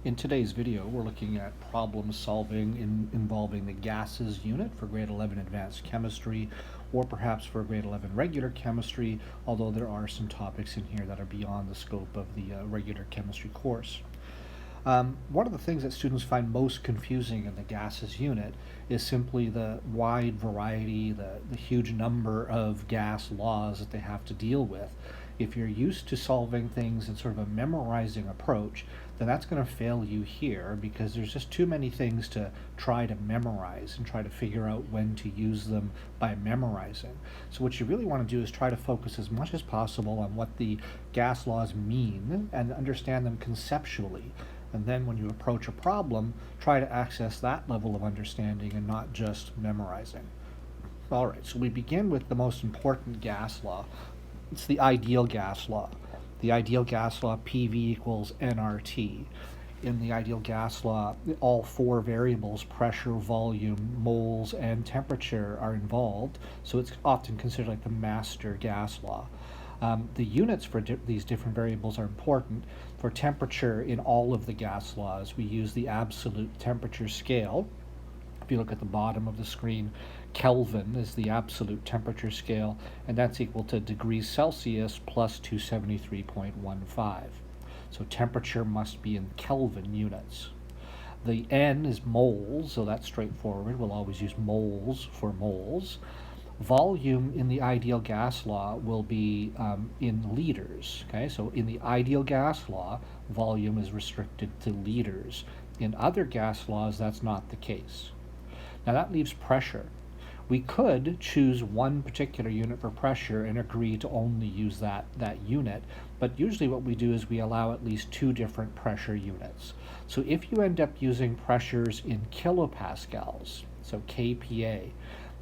In today's video, we're looking at problem solving involving the gases unit for grade 11 advanced chemistry, or perhaps for grade 11 regular chemistry, although there are some topics in here that are beyond the scope of the regular chemistry course. One of the things that students find most confusing in the gases unit is simply the wide variety, the huge number of gas laws that they have to deal with. If you're used to solving things in sort of a memorizing approach, then that's going to fail you here because there's just too many things to try to memorize and try to figure out when to use them by memorizing. So what you really want to do is try to focus as much as possible on what the gas laws mean and understand them conceptually. And then when you approach a problem, try to access that level of understanding and not just memorizing. All right, so we begin with the most important gas law. It's the ideal gas law. The ideal gas law, PV equals nRT. In the ideal gas law, all four variables, pressure, volume, moles, and temperature, are involved, so it's often considered like the master gas law. The units for these different variables are important. For temperature, in all of the gas laws, we use the absolute temperature scale. If you look at the bottom of the screen, Kelvin is the absolute temperature scale, and that's equal to degrees Celsius plus 273.15. So temperature must be in Kelvin units. The N is moles, so that's straightforward. We'll always use moles for moles. Volume in the ideal gas law will be in liters. Okay, so in the ideal gas law, volume is restricted to liters. In other gas laws, that's not the case. Now that leaves pressure. We could choose one particular unit for pressure and agree to only use that unit, but usually what we do is we allow at least two different pressure units. So if you end up using pressures in kilopascals, so kPa,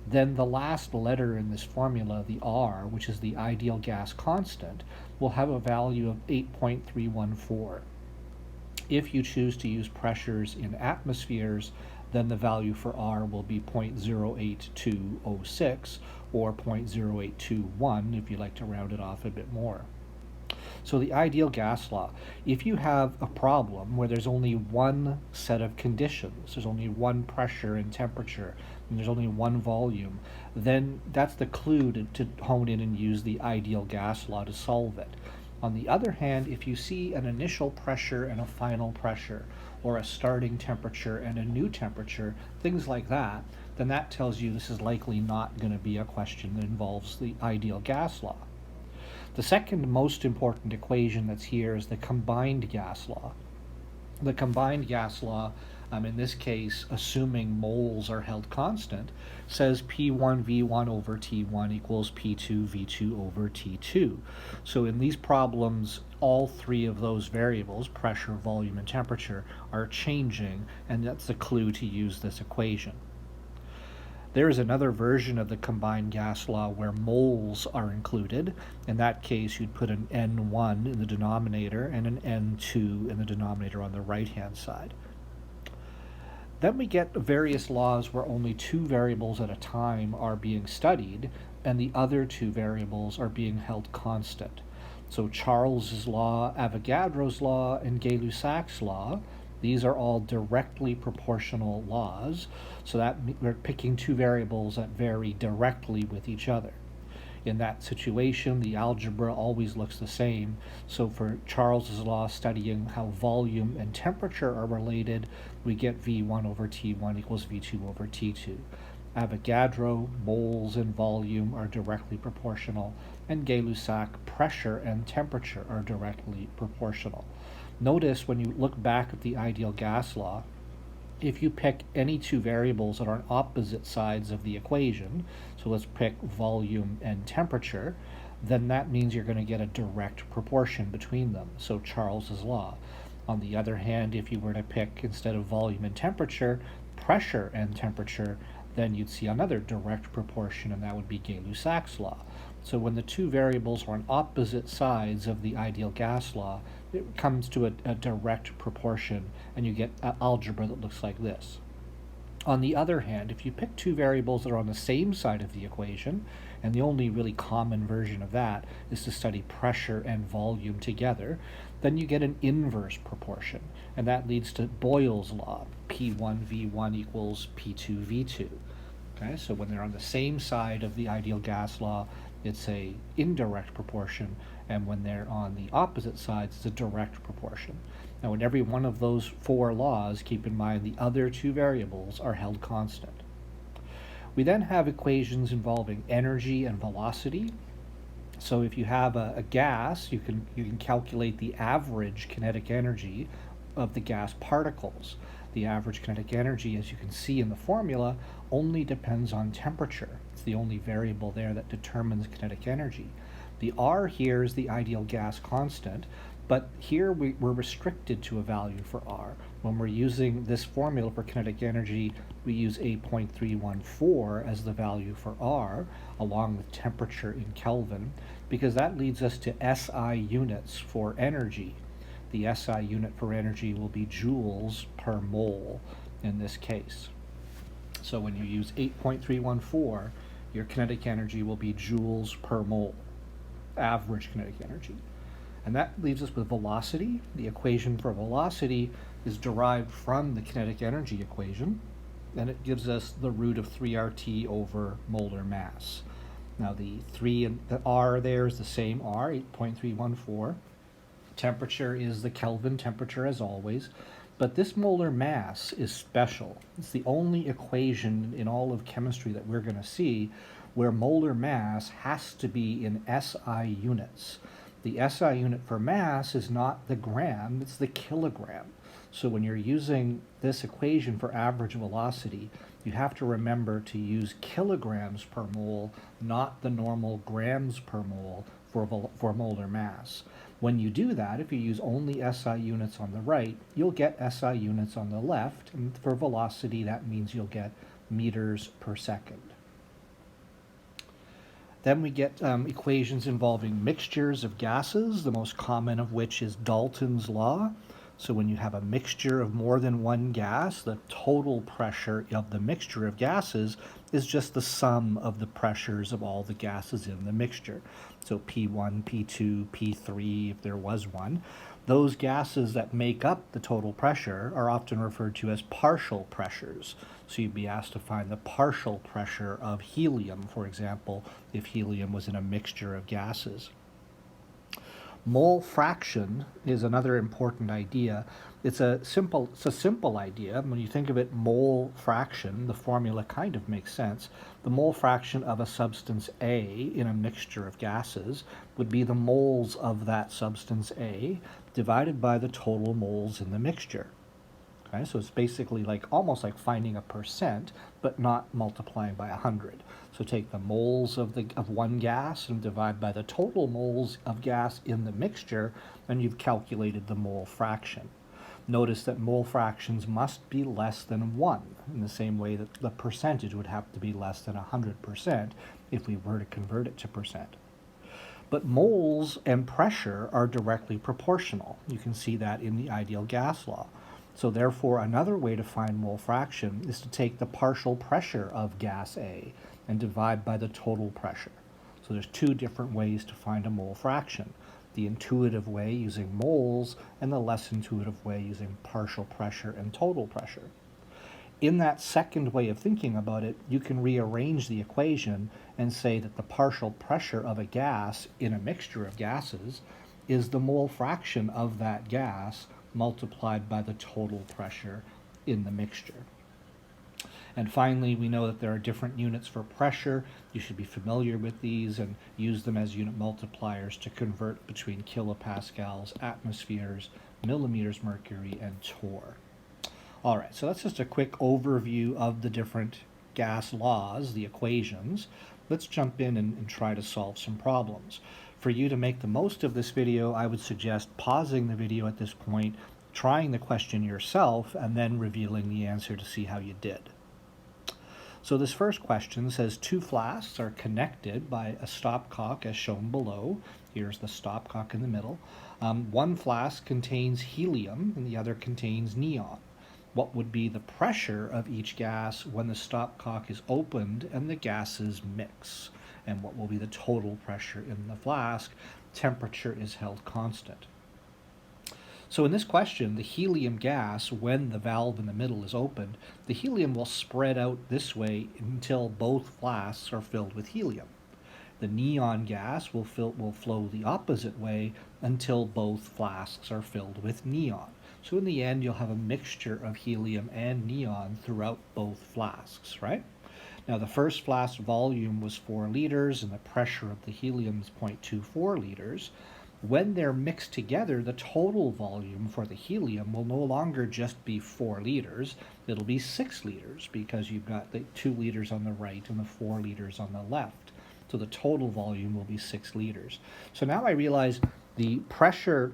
then the last letter in this formula, the R, which is the ideal gas constant, will have a value of 8.314. If you choose to use pressures in atmospheres, then the value for R will be 0.08206 or 0.0821 if you like to round it off a bit more. So the ideal gas law, if you have a problem where there's only one set of conditions, there's only one pressure and temperature, and there's only one volume, then that's the clue to hone in and use the ideal gas law to solve it. On the other hand, if you see an initial pressure and a final pressure, or a starting temperature and a new temperature, things like that, then that tells you this is likely not going to be a question that involves the ideal gas law. The second most important equation that's here is the combined gas law. The combined gas law, in this case, assuming moles are held constant, says P1V1 over T1 equals P2V2 over T2. So in these problems, all three of those variables, pressure, volume, and temperature, are changing, and that's the clue to use this equation. There is another version of the combined gas law where moles are included. In that case, you'd put an N1 in the denominator and an N2 in the denominator on the right-hand side. Then we get various laws where only two variables at a time are being studied, and the other two variables are being held constant. So Charles's law, Avogadro's law, and Gay-Lussac's law, these are all directly proportional laws, so that we're picking two variables that vary directly with each other. In that situation, the algebra always looks the same. So for Charles's law, studying how volume and temperature are related, we get V1 over T1 equals V2 over T2. Avogadro, moles and volume are directly proportional, and Gay-Lussac, pressure and temperature are directly proportional. Notice when you look back at the ideal gas law, if you pick any two variables that are on opposite sides of the equation, so let's pick volume and temperature, then that means you're going to get a direct proportion between them, so Charles's law. On the other hand, if you were to pick, instead of volume and temperature, pressure and temperature, then you'd see another direct proportion, and that would be Gay-Lussac's law. So when the two variables are on opposite sides of the ideal gas law, it comes to a direct proportion, and you get an algebra that looks like this. On the other hand, if you pick two variables that are on the same side of the equation, and the only really common version of that is to study pressure and volume together, then you get an inverse proportion, and that leads to Boyle's law, P1V1 equals P2V2. Okay, so when they're on the same side of the ideal gas law, it's a indirect proportion, and when they're on the opposite sides, it's a direct proportion. Now, in every one of those four laws, keep in mind the other two variables are held constant. We then have equations involving energy and velocity. So if you have a gas, you can calculate the average kinetic energy of the gas particles. The average kinetic energy, as you can see in the formula, only depends on temperature. It's the only variable there that determines kinetic energy. The R here is the ideal gas constant, but here we're restricted to a value for R. When we're using this formula for kinetic energy, we use 8.314 as the value for R, along with temperature in Kelvin, because that leads us to SI units for energy. The SI unit for energy will be joules per mole in this case. So when you use 8.314, your kinetic energy will be joules per mole, average kinetic energy. And that leaves us with velocity. The equation for velocity is derived from the kinetic energy equation, and it gives us the root of 3RT over molar mass. Now the 3 and the R there is the same R, 8.314. Temperature is the Kelvin temperature as always, but this molar mass is special. It's the only equation in all of chemistry that we're going to see where molar mass has to be in SI units. The SI unit for mass is not the gram, it's the kilogram. So when you're using this equation for average velocity, you have to remember to use kilograms per mole, not the normal grams per mole for molar mass. When you do that, if you use only SI units on the right, you'll get SI units on the left, and for velocity that means you'll get meters per second. Then we get equations involving mixtures of gases, the most common of which is Dalton's law. So when you have a mixture of more than one gas, the total pressure of the mixture of gases is just the sum of the pressures of all the gases in the mixture. So P1, P2, P3, if there was one. Those gases that make up the total pressure are often referred to as partial pressures. So you'd be asked to find the partial pressure of helium, for example, if helium was in a mixture of gases. Mole fraction is another important idea. It's a simple idea. When you think of it, mole fraction, the formula kind of makes sense. The mole fraction of a substance A in a mixture of gases would be the moles of that substance A divided by the total moles in the mixture. Okay, so it's basically almost like finding a percent, but not multiplying by 100. So take the moles of one gas and divide by the total moles of gas in the mixture, and you've calculated the mole fraction. Notice that mole fractions must be less than 1, in the same way that the percentage would have to be less than 100% if we were to convert it to percent. But moles and pressure are directly proportional. You can see that in the ideal gas law. So therefore, another way to find mole fraction is to take the partial pressure of gas A and divide by the total pressure. So there's two different ways to find a mole fraction: the intuitive way using moles and the less intuitive way using partial pressure and total pressure. In that second way of thinking about it, you can rearrange the equation and say that the partial pressure of a gas in a mixture of gases is the mole fraction of that gas multiplied by the total pressure in the mixture. And finally, we know that there are different units for pressure. You should be familiar with these and use them as unit multipliers to convert between kilopascals, atmospheres, millimeters mercury, and torr. All right, so that's just a quick overview of the different gas laws, the equations. Let's jump in and try to solve some problems. For you to make the most of this video, I would suggest pausing the video at this point, trying the question yourself, and then revealing the answer to see how you did. So this first question says two flasks are connected by a stopcock as shown below. Here's the stopcock in the middle. One flask contains helium and the other contains neon. what would be the pressure of each gas when the stopcock is opened and the gases mix, and what will be the total pressure in the flask. Temperature is held constant. So in this question, the helium gas, when the valve in the middle is opened, the helium will spread out this way until both flasks are filled with helium. The neon gas will flow the opposite way until both flasks are filled with neon. So in the end, you'll have a mixture of helium and neon throughout both flasks, right? Now the first flask volume was 4 liters and the pressure of the helium is 0.24 liters. When they're mixed together, the total volume for the helium will no longer just be 4 liters, it'll be 6 liters because you've got the 2 liters on the right and the 4 liters on the left. So the total volume will be 6 liters. So now I realize the pressure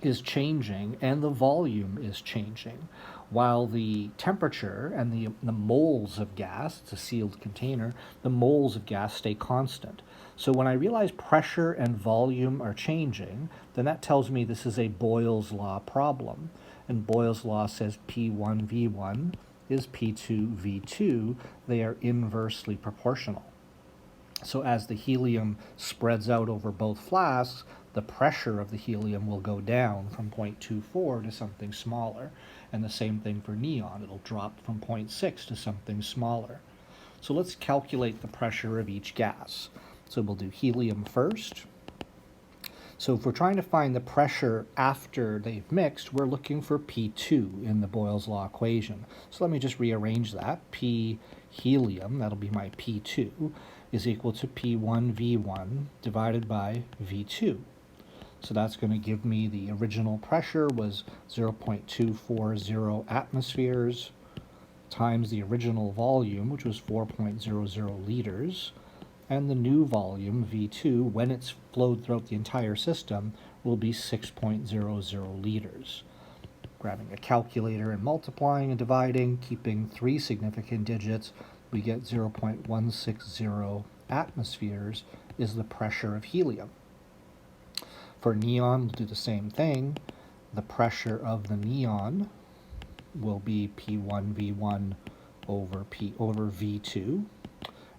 is changing and the volume is changing, while the temperature and the moles of gas, it's a sealed container, the moles of gas stay constant. So when I realize pressure and volume are changing, then that tells me this is a Boyle's law problem. And Boyle's law says P1V1 is P2V2. They are inversely proportional. So as the helium spreads out over both flasks, the pressure of the helium will go down from 0.24 to something smaller. And the same thing for neon. It'll drop from 0.6 to something smaller. So let's calculate the pressure of each gas. So we'll do helium first. So if we're trying to find the pressure after they've mixed, we're looking for P2 in the Boyle's law equation. So let me just rearrange that. P helium, that'll be my P2, is equal to P1V1 divided by V2. So that's going to give me the original pressure was 0.240 atmospheres times the original volume, which was 4.00 liters, and the new volume, V2, when it's flowed throughout the entire system, will be 6.00 liters. Grabbing a calculator and multiplying and dividing, keeping 3 significant digits, we get 0.160 atmospheres is the pressure of helium. For neon, we'll do the same thing. The pressure of the neon will be P1V1 over V2,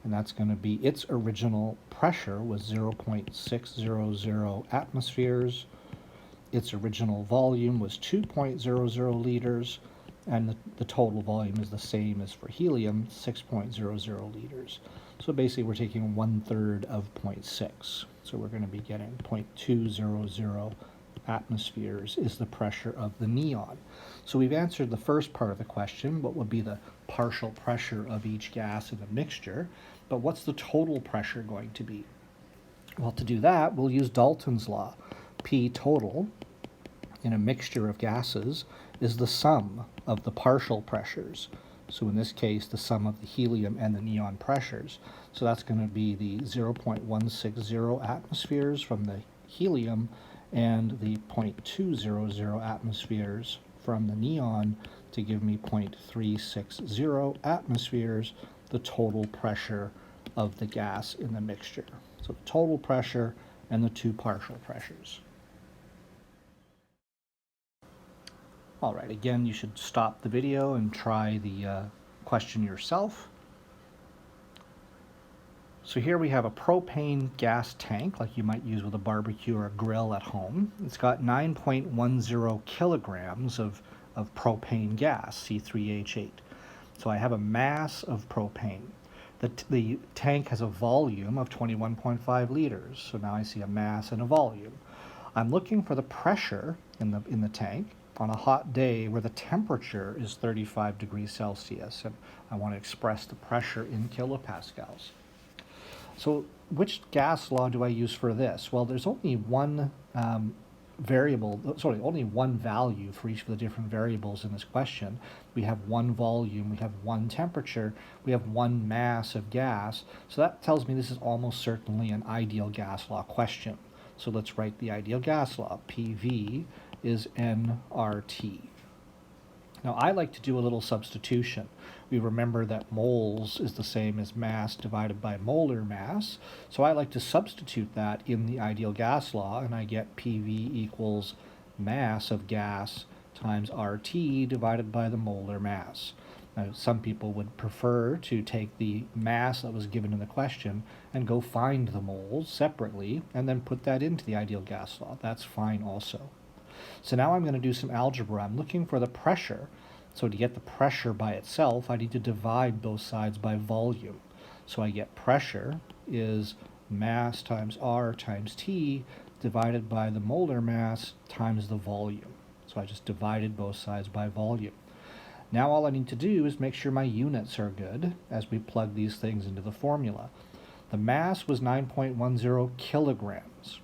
and that's going to be its original pressure was 0.600 atmospheres. Its original volume was 2.00 liters, and the total volume is the same as for helium, 6.00 liters. So basically we're taking 1/3 of 0.6. So we're going to be getting 0.200 atmospheres is the pressure of the neon. So we've answered the first part of the question, what would be the partial pressure of each gas in a mixture, but what's the total pressure going to be? Well, to do that, we'll use Dalton's law. P total in a mixture of gases is the sum of the partial pressures. So in this case, the sum of the helium and the neon pressures. So that's going to be the 0.160 atmospheres from the helium and the 0.200 atmospheres from the neon to give me 0.360 atmospheres, the total pressure of the gas in the mixture. So the total pressure and the 2 partial pressures. All right, again, you should stop the video and try the question yourself. So here we have a propane gas tank, like you might use with a barbecue or a grill at home. It's got 9.10 kilograms of propane gas, C3H8. So I have a mass of propane. The tank has a volume of 21.5 liters. So now I see a mass and a volume. I'm looking for the pressure in the tank on a hot day where the temperature is 35 degrees Celsius, and I want to express the pressure in kilopascals. So which gas law do I use for this? Well, there's only one only one value for each of the different variables in this question. We have one volume, we have one temperature, we have one mass of gas. So that tells me this is almost certainly an ideal gas law question. So let's write the ideal gas law. PV is nRT. Now I like to do a little substitution. We remember that moles is the same as mass divided by molar mass, so I like to substitute that in the ideal gas law, and I get PV equals mass of gas times RT divided by the molar mass. Now, some people would prefer to take the mass that was given in the question and go find the moles separately and then put that into the ideal gas law. That's fine also. So now I'm going to do some algebra. I'm looking for the pressure. So to get the pressure by itself, I need to divide both sides by volume. So I get pressure is mass times R times T divided by the molar mass times the volume. So I just divided both sides by volume. Now all I need to do is make sure my units are good as we plug these things into the formula. The mass was 9.10 kilograms.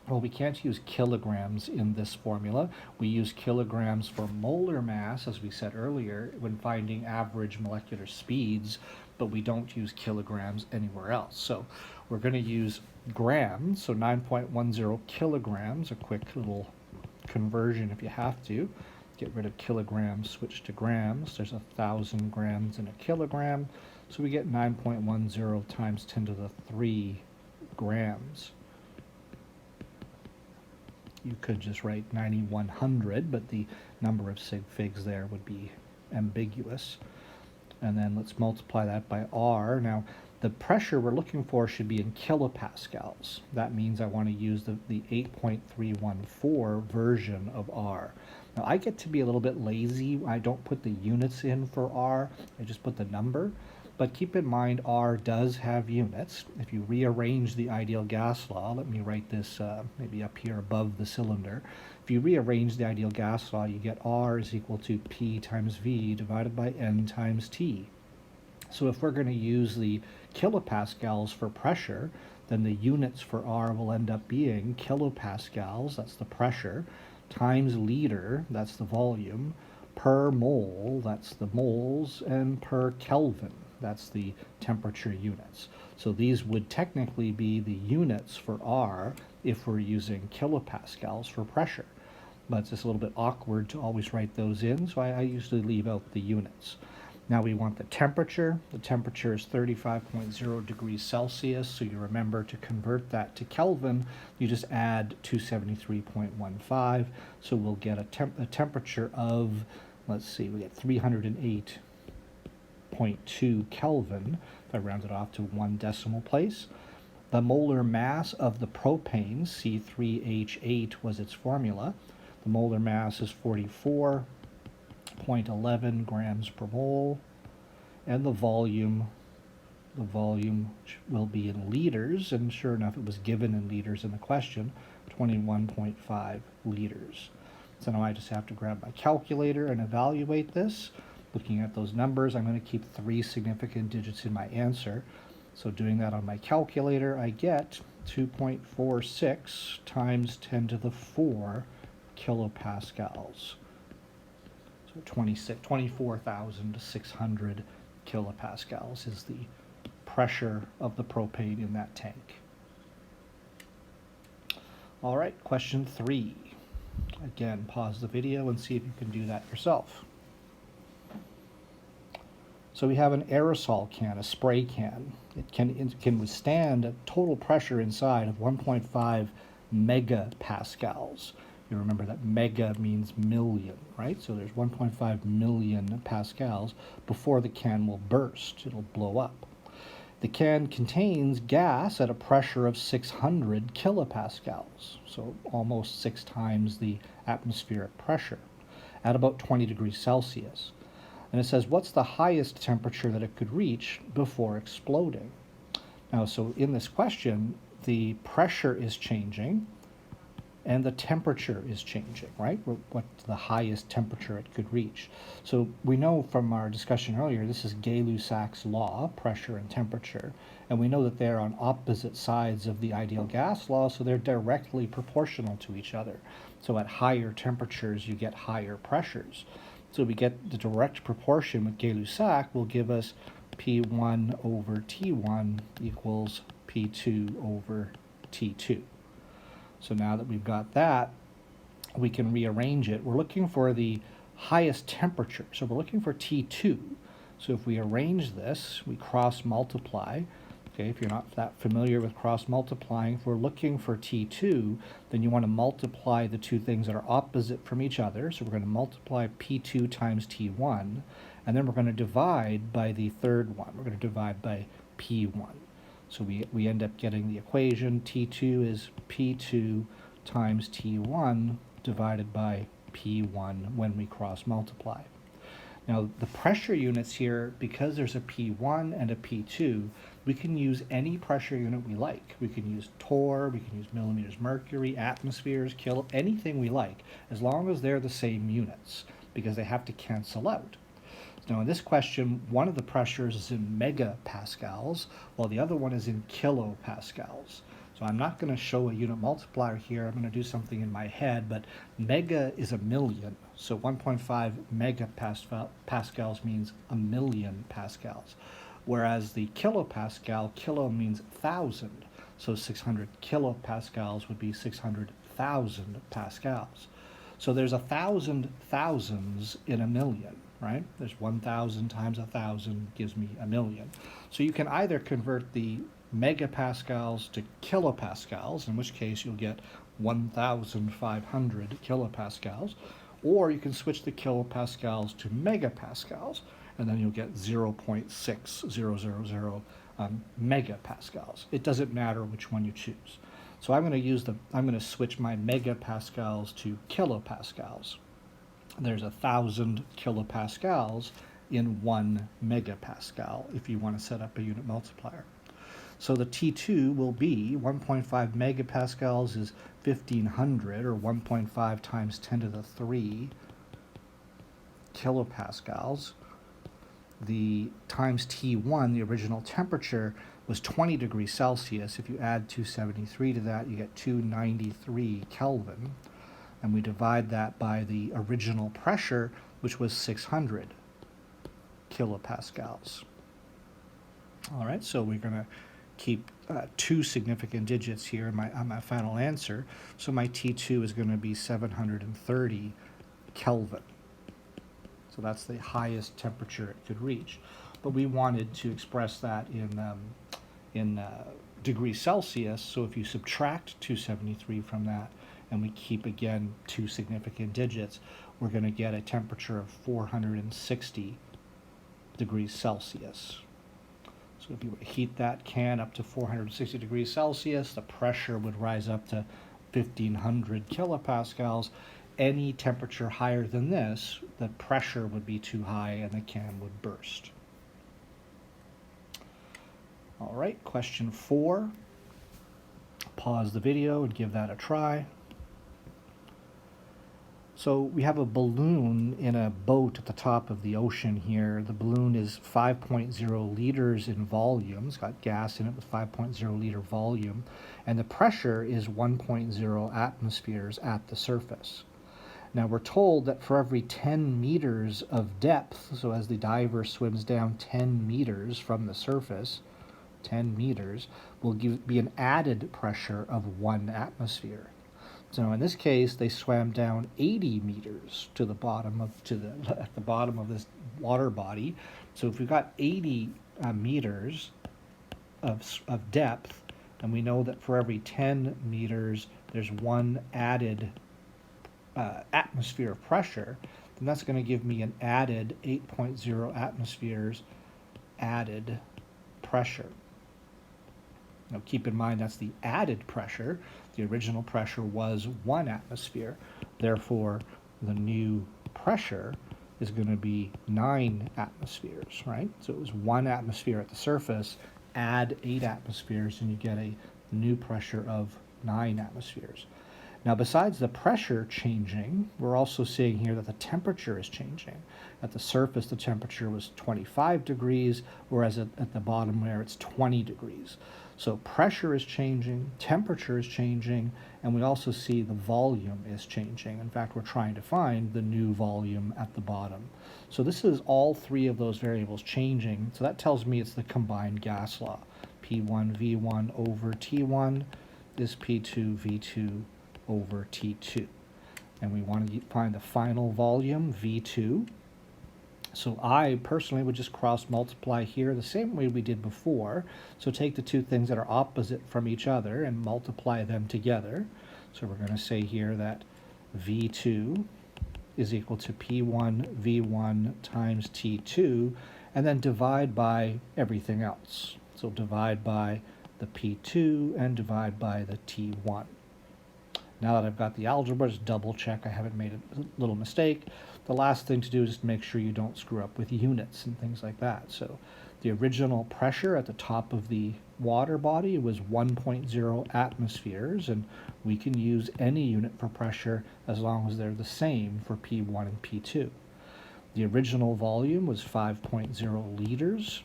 Well, we can't use kilograms in this formula. We use kilograms for molar mass, as we said earlier, when finding average molecular speeds, but we don't use kilograms anywhere else. So we're going to use grams, so 9.10 kilograms, a quick little conversion if you have to. Get rid of kilograms, switch to grams. There's 1,000 grams in a kilogram. So we get 9.10 times 10 to the 3 grams. You could just write 9,100, but the number of sig figs there would be ambiguous. And then let's multiply that by R. Now, the pressure we're looking for should be in kilopascals. That means I want to use the 8.314 version of R. Now, I get to be a little bit lazy. I don't put the units in for R. I just put the number. But keep in mind, R does have units. If you rearrange the ideal gas law, let me write this maybe up here above the cylinder. If you rearrange the ideal gas law, you get R is equal to P times V divided by N times T. So if we're going to use the kilopascals for pressure, then the units for R will end up being kilopascals, that's the pressure, times liter, that's the volume, per mole, that's the moles, and per Kelvin, that's the temperature units. So these would technically be the units for R if we're using kilopascals for pressure. But it's just a little bit awkward to always write those in, so I usually leave out the units. Now we want the temperature. The temperature is 35.0 degrees Celsius, so you remember to convert that to Kelvin, you just add 273.15, so we'll get a temperature of, let's see, we get 308.2 Kelvin, if I round it off to 1 decimal place. The molar mass of the propane, C3H8 was its formula. The molar mass is 44.11 grams per mole, and the volume will be in liters, and sure enough it was given in liters in the question, 21.5 liters. So now I just have to grab my calculator and evaluate this. Looking at those numbers, I'm going to keep 3 significant digits in my answer. So doing that on my calculator, I get 2.46 times 10 to the 4 kilopascals. So 24,600 kilopascals is the pressure of the propane in that tank. All right, question 3. Again, pause the video and see if you can do that yourself. So we have an aerosol can, a spray can. It can withstand a total pressure inside of 1.5 megapascals. You remember that mega means million, right? So there's 1.5 million pascals before the can will burst. It'll blow up. The can contains gas at a pressure of 600 kilopascals, so almost 6 times the atmospheric pressure, at about 20 degrees Celsius. And it says, what's the highest temperature that it could reach before exploding? Now, so in this question, the pressure is changing and the temperature is changing, right? What's the highest temperature it could reach? So we know from our discussion earlier, this is Gay-Lussac's law, pressure and temperature, and we know that they're on opposite sides of the ideal gas law, so they're directly proportional to each other. So at higher temperatures, you get higher pressures. So we get the direct proportion with Gay-Lussac will give us P1 over T1 equals P2 over T2. So now that we've got that, we can rearrange it. We're looking for the highest temperature. So we're looking for T2. So if we arrange this, we cross multiply. Okay, if you're not that familiar with cross-multiplying, if we're looking for T2, then you want to multiply the two things that are opposite from each other. So we're going to multiply P2 times T1, and then we're going to divide by the third one. We're going to divide by P1. So we end up getting the equation T2 is P2 times T1 divided by P1 when we cross-multiply. Now, the pressure units here, because there's a P1 and a P2, we can use any pressure unit we like. We can use torr, we can use millimeters mercury, atmospheres, kilo, anything we like, as long as they're the same units, because they have to cancel out. Now, in this question, one of the pressures is in megapascals, while the other one is in kilopascals. So I'm not going to show a unit multiplier here. I'm going to do something in my head, but mega is a million. So 1.5 megapascals means a million pascals, whereas the kilopascal, kilo means 1,000. So 600 kilopascals would be 600,000 pascals. So there's 1,000 thousands in a million, right? There's 1,000 times 1,000 gives me a million. So you can either convert the megapascals to kilopascals, in which case you'll get 1,500 kilopascals, or you can switch the kilopascals to megapascals, and then you'll get 0.6000 megapascals. It doesn't matter which one you choose. So I'm going to switch my megapascals to kilopascals. There's 1,000 kilopascals in 1 megapascal if you want to set up a unit multiplier. So the T2 will be 1.5 megapascals is 1,500, or 1.5 times 10 to the 3 kilopascals. The times T1, the original temperature, was 20 degrees Celsius. If you add 273 to that, you get 293 Kelvin. And we divide that by the original pressure, which was 600 kilopascals. All right, so we're going to keep two significant digits here on my final answer. So my T2 is going to be 730 Kelvin. So that's the highest temperature it could reach. But we wanted to express that in degrees Celsius. So if you subtract 273 from that, and we keep, again, two significant digits, we're going to get a temperature of 460 degrees Celsius. So if you heat that can up to 460 degrees Celsius, the pressure would rise up to 1,500 kilopascals. Any temperature higher than this, the pressure would be too high and the can would burst. All right, question 4. Pause the video and give that a try. So we have a balloon in a boat at the top of the ocean here. The balloon is 5.0 liters in volume. It's got gas in it with 5.0 liter volume. And the pressure is 1.0 atmospheres at the surface. Now we're told that for every 10 meters of depth, so as the diver swims down 10 meters from the surface, 10 meters, will be an added pressure of 1 atmosphere. So in this case, they swam down 80 meters to the bottom of at the bottom of this water body. So if we've got 80 meters of depth, and we know that for every 10 meters there's 1 added atmosphere of pressure, then that's going to give me an added 8.0 atmospheres added pressure. Now keep in mind that's the added pressure. The original pressure was 1 atmosphere. Therefore, the new pressure is going to be 9 atmospheres, right? So it was 1 atmosphere at the surface, add 8 atmospheres, and you get a new pressure of 9 atmospheres. Now, besides the pressure changing, we're also seeing here that the temperature is changing. At the surface, the temperature was 25 degrees, whereas at the bottom there, it's 20 degrees. So pressure is changing, temperature is changing, and we also see the volume is changing. In fact, we're trying to find the new volume at the bottom. So this is all 3 of those variables changing. So that tells me it's the combined gas law. P1 V1 over T1 is P2 V2 over T2. And we want to find the final volume, V2. So I personally would just cross multiply here the same way we did before. So take the two things that are opposite from each other and multiply them together. So we're going to say here that V2 is equal to P1 V1 times T2, and then divide by everything else. So divide by the P2 and divide by the T1. Now that I've got the algebra, just double check I haven't made a little mistake. The last thing to do is just make sure you don't screw up with units and things like that. So the original pressure at the top of the water body was 1.0 atmospheres, and we can use any unit for pressure as long as they're the same for P1 and P2. The original volume was 5.0 liters.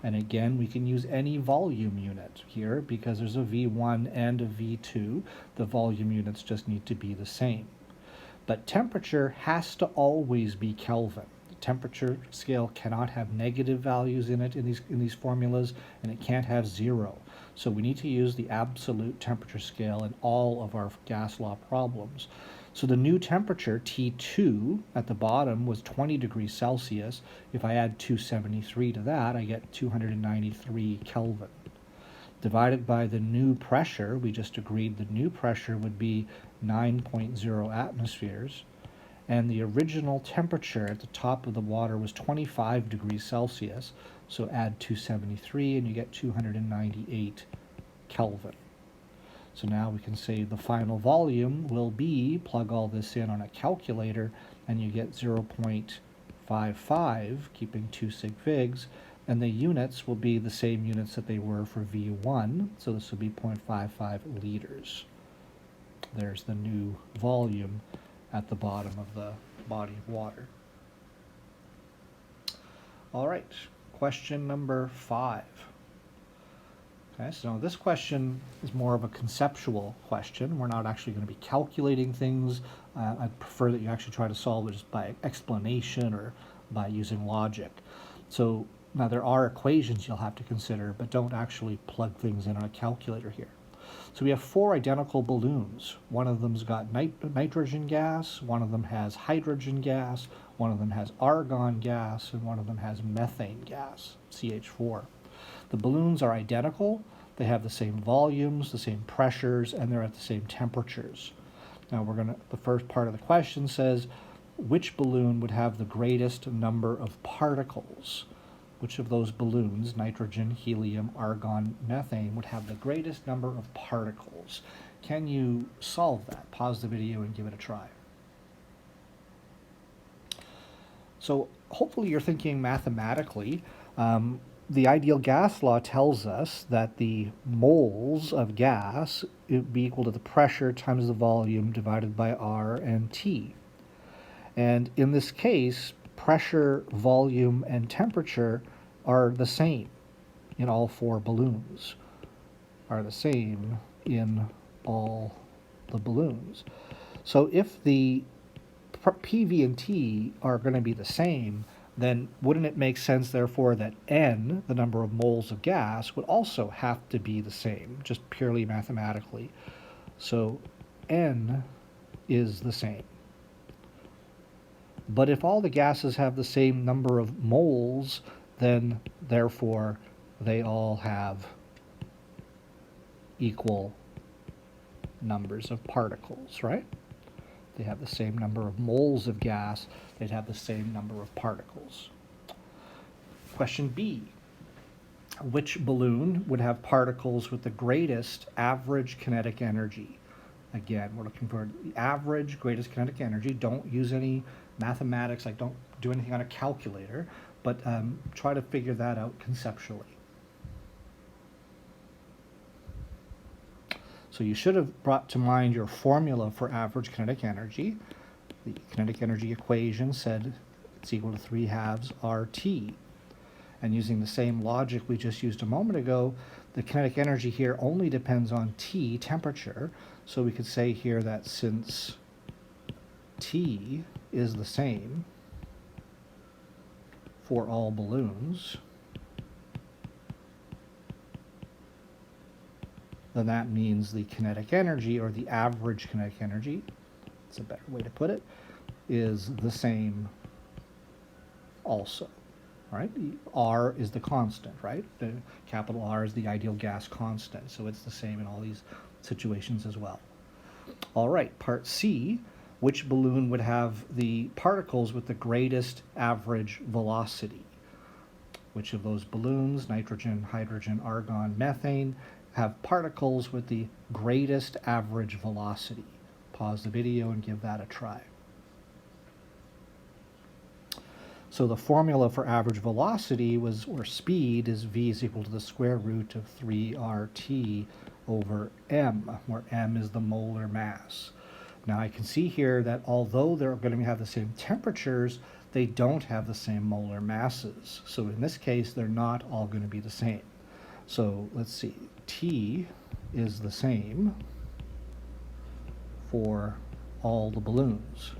And again, we can use any volume unit here because there's a V1 and a V2. The volume units just need to be the same. But temperature has to always be Kelvin. The temperature scale cannot have negative values in it in these formulas, and it can't have 0. So we need to use the absolute temperature scale in all of our gas law problems. So the new temperature, T2, at the bottom was 20 degrees Celsius. If I add 273 to that, I get 293 Kelvin. Divided by the new pressure, we just agreed the new pressure would be 9.0 atmospheres. And the original temperature at the top of the water was 25 degrees Celsius. So add 273 and you get 298 Kelvin. So now we can say the final volume will be, plug all this in on a calculator, and you get 0.55, keeping 2 sig figs, and the units will be the same units that they were for V1, so this will be 0.55 liters. There's the new volume at the bottom of the body of water. All right, question number 5. Okay, so this question is more of a conceptual question. We're not actually going to be calculating things. I prefer that you actually try to solve it just by explanation or by using logic. So now there are equations you'll have to consider, but don't actually plug things in on a calculator here. So we have 4 identical balloons. One of them's got nitrogen gas, one of them has hydrogen gas, one of them has argon gas, and one of them has methane gas, CH4. The balloons are identical, they have the same volumes, the same pressures, and they're at the same temperatures. Now the first part of the question says, which balloon would have the greatest number of particles? Which of those balloons, nitrogen, helium, argon, methane, would have the greatest number of particles? Can you solve that? Pause the video and give it a try. So hopefully you're thinking mathematically. The ideal gas law tells us that the moles of gas would be equal to the pressure times the volume divided by R and T. And in this case, pressure, volume, and temperature are the same in all 4 balloons, are the same in all the balloons. So if the PV and T are going to be the same, then wouldn't it make sense, therefore, that N, the number of moles of gas, would also have to be the same, just purely mathematically. So N is the same. But if all the gases have the same number of moles, then therefore they all have equal numbers of particles, right? They have the same number of moles of gas, they'd have the same number of particles. Question B. Which balloon would have particles with the greatest average kinetic energy? Again, we're looking for the average greatest kinetic energy. Don't use any mathematics, like don't do anything on a calculator, but try to figure that out conceptually. So you should have brought to mind your formula for average kinetic energy. The kinetic energy equation said it's equal to 3/2 RT. And using the same logic we just used a moment ago, the kinetic energy here only depends on T, temperature. So we could say here that since T is the same for all balloons, then that means the kinetic energy, or the average kinetic energy, that's a better way to put it, is the same also, right? R is the constant, right? The capital R is the ideal gas constant, so it's the same in all these situations as well. All right, part C, which balloon would have the particles with the greatest average velocity? Which of those balloons, nitrogen, hydrogen, argon, methane, have particles with the greatest average velocity? Pause the video and give that a try. So the formula for average velocity was, or speed, is v is equal to the square root of 3RT over m, where m is the molar mass. Now I can see here that although they're going to have the same temperatures, they don't have the same molar masses. So in this case, they're not all going to be the same. So let's see, T is the same for all the balloons.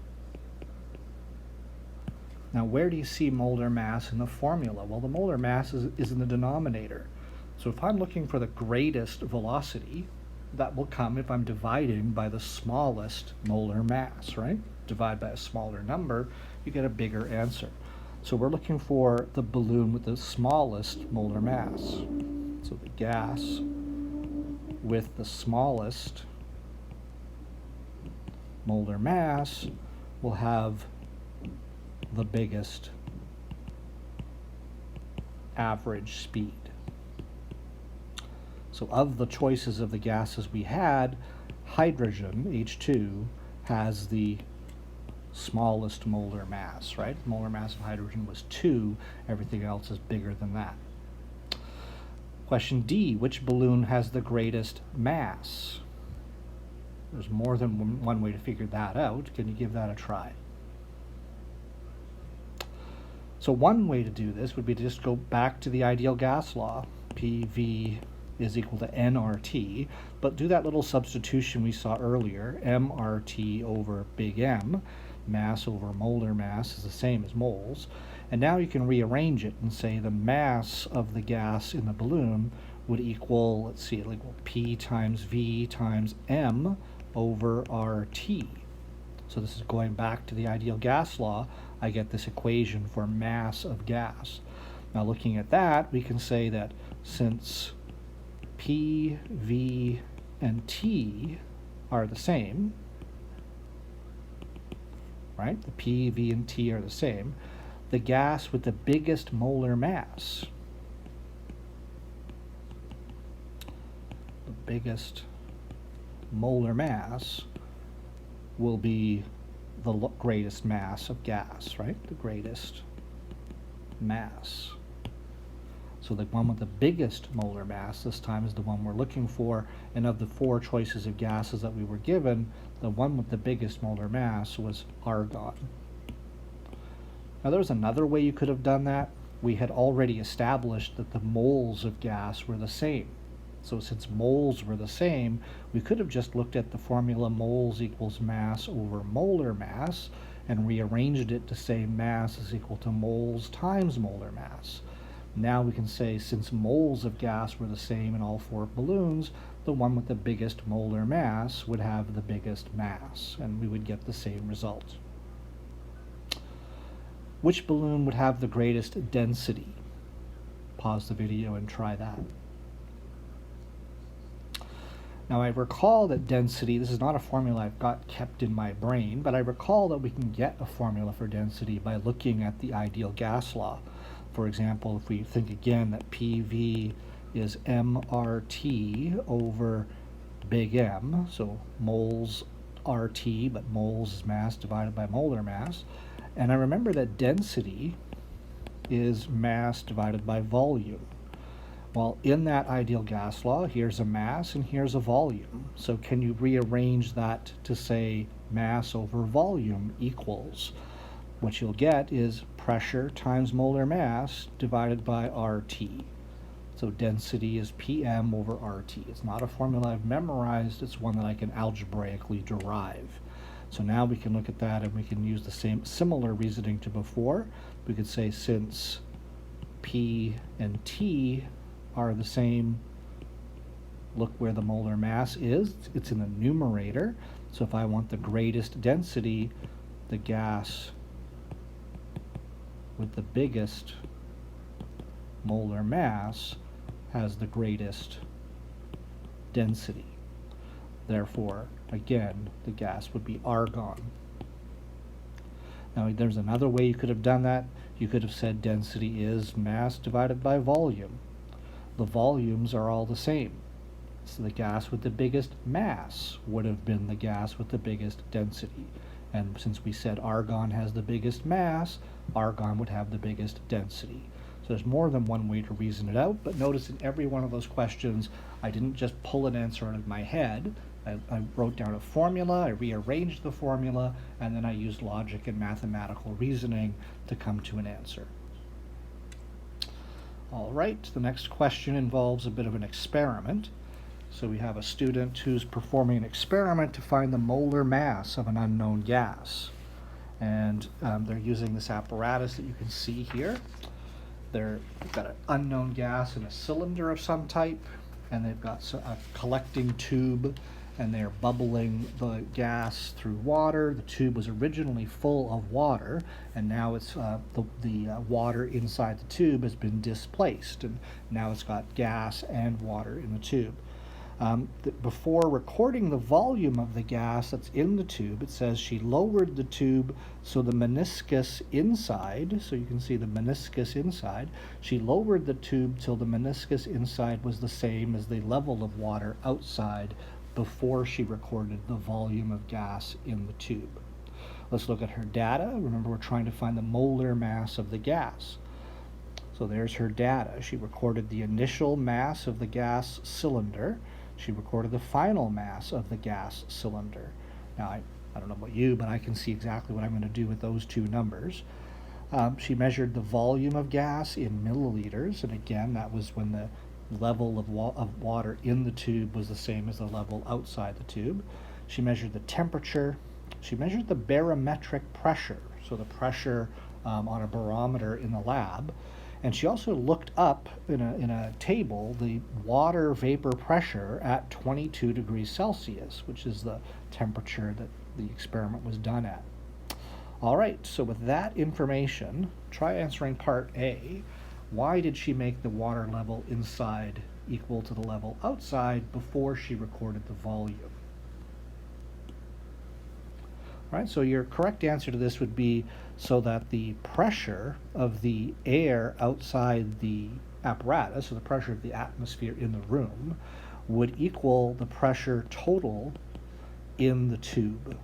Now, where do you see molar mass in the formula? Well, the molar mass is in the denominator. So if I'm looking for the greatest velocity, that will come if I'm dividing by the smallest molar mass, right? Divide by a smaller number, you get a bigger answer. So we're looking for the balloon with the smallest molar mass. So the gas with the smallest molar mass will have the biggest average speed. So of the choices of the gases we had, hydrogen, H2, has the smallest molar mass, right? The molar mass of hydrogen was 2. Everything else is bigger than that. Question D, which balloon has the greatest mass? There's more than one way to figure that out. Can you give that a try? So one way to do this would be to just go back to the ideal gas law. PV is equal to nRT, but do that little substitution we saw earlier. mRT over big M, mass over molar mass, is the same as moles. And now you can rearrange it and say the mass of the gas in the balloon would equal, let's see, it'll equal P times V times M over RT. So this is going back to the ideal gas law. I get this equation for mass of gas. Now looking at that, we can say that since P, V, and T are the same, right? The P, V, and T are the same. The gas with the biggest molar mass, the biggest molar mass will be the greatest mass of gas, right? The greatest mass. So the one with the biggest molar mass this time is the one we're looking for, and of the 4 choices of gases that we were given, the one with the biggest molar mass was argon. Now there was another way you could have done that. We had already established that the moles of gas were the same. So since moles were the same, we could have just looked at the formula moles equals mass over molar mass and rearranged it to say mass is equal to moles times molar mass. Now we can say since moles of gas were the same in all 4 balloons, the one with the biggest molar mass would have the biggest mass, and we would get the same result. Which balloon would have the greatest density? Pause the video and try that. Now I recall that density, this is not a formula I've got kept in my brain, but I recall that we can get a formula for density by looking at the ideal gas law. For example, if we think again that PV is mRT over big M, so moles RT, but moles is mass divided by molar mass. And I remember that density is mass divided by volume. Well, in that ideal gas law, here's a mass and here's a volume. So can you rearrange that to say mass over volume equals? What you'll get is pressure times molar mass divided by RT. So density is PM over RT. It's not a formula I've memorized, it's one that I can algebraically derive. So now we can look at that and we can use the similar reasoning to before. We could say since P and T are the same, look where the molar mass is. It's in the numerator. So if I want the greatest density, the gas with the biggest molar mass has the greatest density. Therefore, again, the gas would be argon. Now, there's another way you could have done that. You could have said density is mass divided by volume. The volumes are all the same. So the gas with the biggest mass would have been the gas with the biggest density. And since we said argon has the biggest mass, argon would have the biggest density. So there's more than one way to reason it out, but notice in every one of those questions, I didn't just pull an answer out of my head. I wrote down a formula, I rearranged the formula, and then I used logic and mathematical reasoning to come to an answer. All right, the next question involves a bit of an experiment. So we have a student who's performing an experiment to find the molar mass of an unknown gas. And they're using this apparatus that you can see here. They've got an unknown gas in a cylinder of some type, and they've got a collecting tube, and they're bubbling the gas through water. The tube was originally full of water, and now it's the water inside the tube has been displaced, and now it's got gas and water in the tube. Before recording the volume of the gas that's in the tube, it says she lowered the tube so the meniscus inside, so you can see the meniscus inside, she lowered the tube till the meniscus inside was the same as the level of water outside before she recorded the volume of gas in the tube. Let's look at her data. Remember, we're trying to find the molar mass of the gas. So there's her data. She recorded the initial mass of the gas cylinder. She recorded the final mass of the gas cylinder. Now, I don't know about you, but I can see exactly what I'm going to do with those two numbers. She measured the volume of gas in milliliters, and again, that was when the level of water in the tube was the same as the level outside the tube. She measured the temperature. She measured the barometric pressure, so the pressure on a barometer in the lab. And she also looked up in a table the water vapor pressure at 22 degrees Celsius, which is the temperature that the experiment was done at. All right, so with that information, try answering part A. Why did she make the water level inside equal to the level outside before she recorded the volume? All right, so your correct answer to this would be so that the pressure of the air outside the apparatus, so the pressure of the atmosphere in the room, would equal the pressure total in the tube.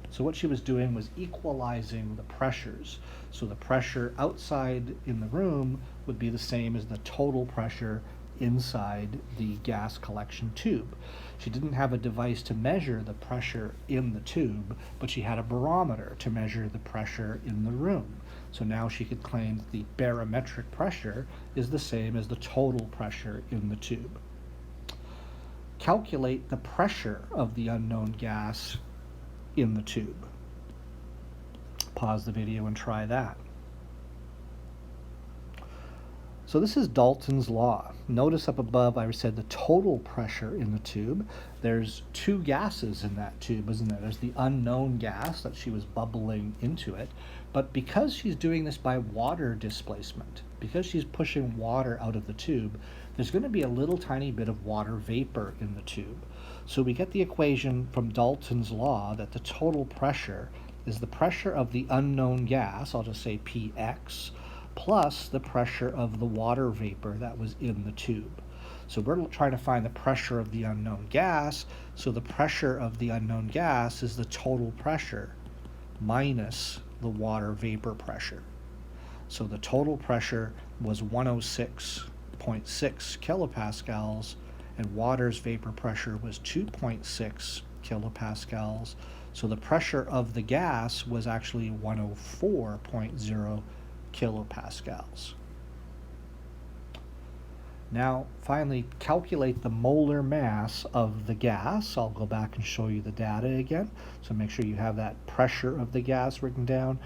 So what she was doing was equalizing the pressures. So the pressure outside in the room would be the same as the total pressure inside the gas collection tube. She didn't have a device to measure the pressure in the tube, but she had a barometer to measure the pressure in the room. So now she could claim that the barometric pressure is the same as the total pressure in the tube. Calculate the pressure of the unknown gas in the tube. Pause the video and try that. So this is Dalton's law. Notice up above I said the total pressure in the tube. There's two gases in that tube, isn't there? There's the unknown gas that she was bubbling into it, but because she's doing this by water displacement, because she's pushing water out of the tube, there's going to be a little tiny bit of water vapor in the tube. So we get the equation from Dalton's law that the total pressure is the pressure of the unknown gas, I'll just say Px, plus the pressure of the water vapor that was in the tube. So we're trying to find the pressure of the unknown gas, so the pressure of the unknown gas is the total pressure minus the water vapor pressure. So the total pressure was 106.6 kilopascals, and water's vapor pressure was 2.6 kilopascals. So the pressure of the gas was actually 104.0 kilopascals. Now, finally, calculate the molar mass of the gas. I'll go back and show you the data again. So make sure you have that pressure of the gas written down.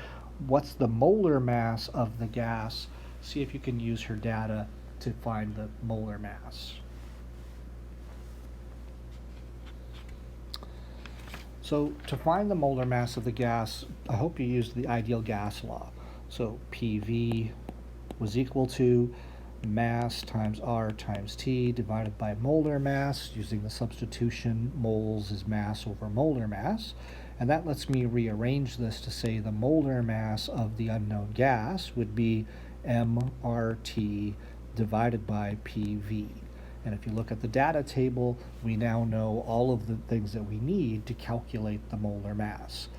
What's the molar mass of the gas? See if you can use her data to find the molar mass. So So to find the molar mass of the gas, I hope you used the ideal gas law. So PV was equal to mass times R times T divided by molar mass, using the substitution moles is mass over molar mass. And that lets me rearrange this to say the molar mass of the unknown gas would be MRT divided by PV. And if you look at the data table, we now know all of the things that we need to calculate the molar mass.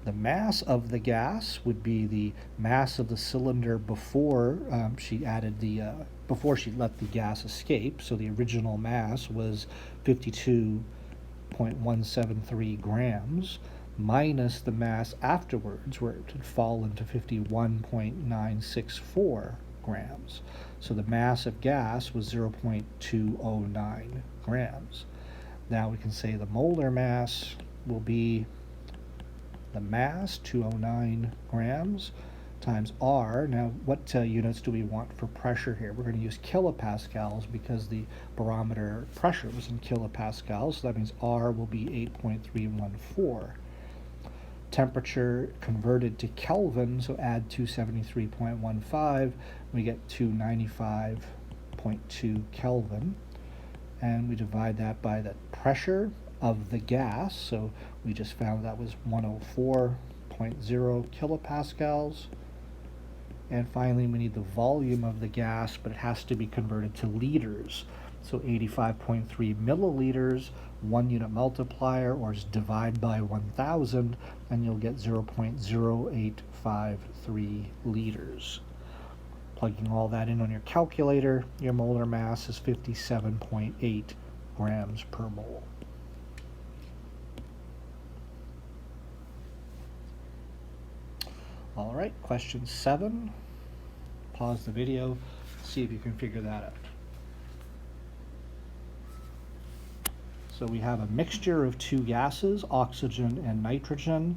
The mass of the gas would be the mass of the cylinder before she let the gas escape. So the original mass was 52.173 grams, minus the mass afterwards, where it had fallen to 51.964 grams. So the mass of gas was 0.209 grams. Now we can say the molar mass will be the mass, 209 grams, times R. Now, what units do we want for pressure here? We're going to use kilopascals because the barometer pressure was in kilopascals, so that means R will be 8.314. Temperature converted to Kelvin, so add 273.15, we get 295.2 Kelvin, and we divide that by the pressure of the gas, so we just found that was 104.0 kilopascals. And finally, we need the volume of the gas, but it has to be converted to liters. So 85.3 milliliters, 1 unit multiplier, or just divide by 1,000, and you'll get 0.0853 liters. Plugging all that in on your calculator, your molar mass is 57.8 grams per mole. All right, question 7. Pause the video, see if you can figure that out. So we have a mixture of two gases, oxygen and nitrogen.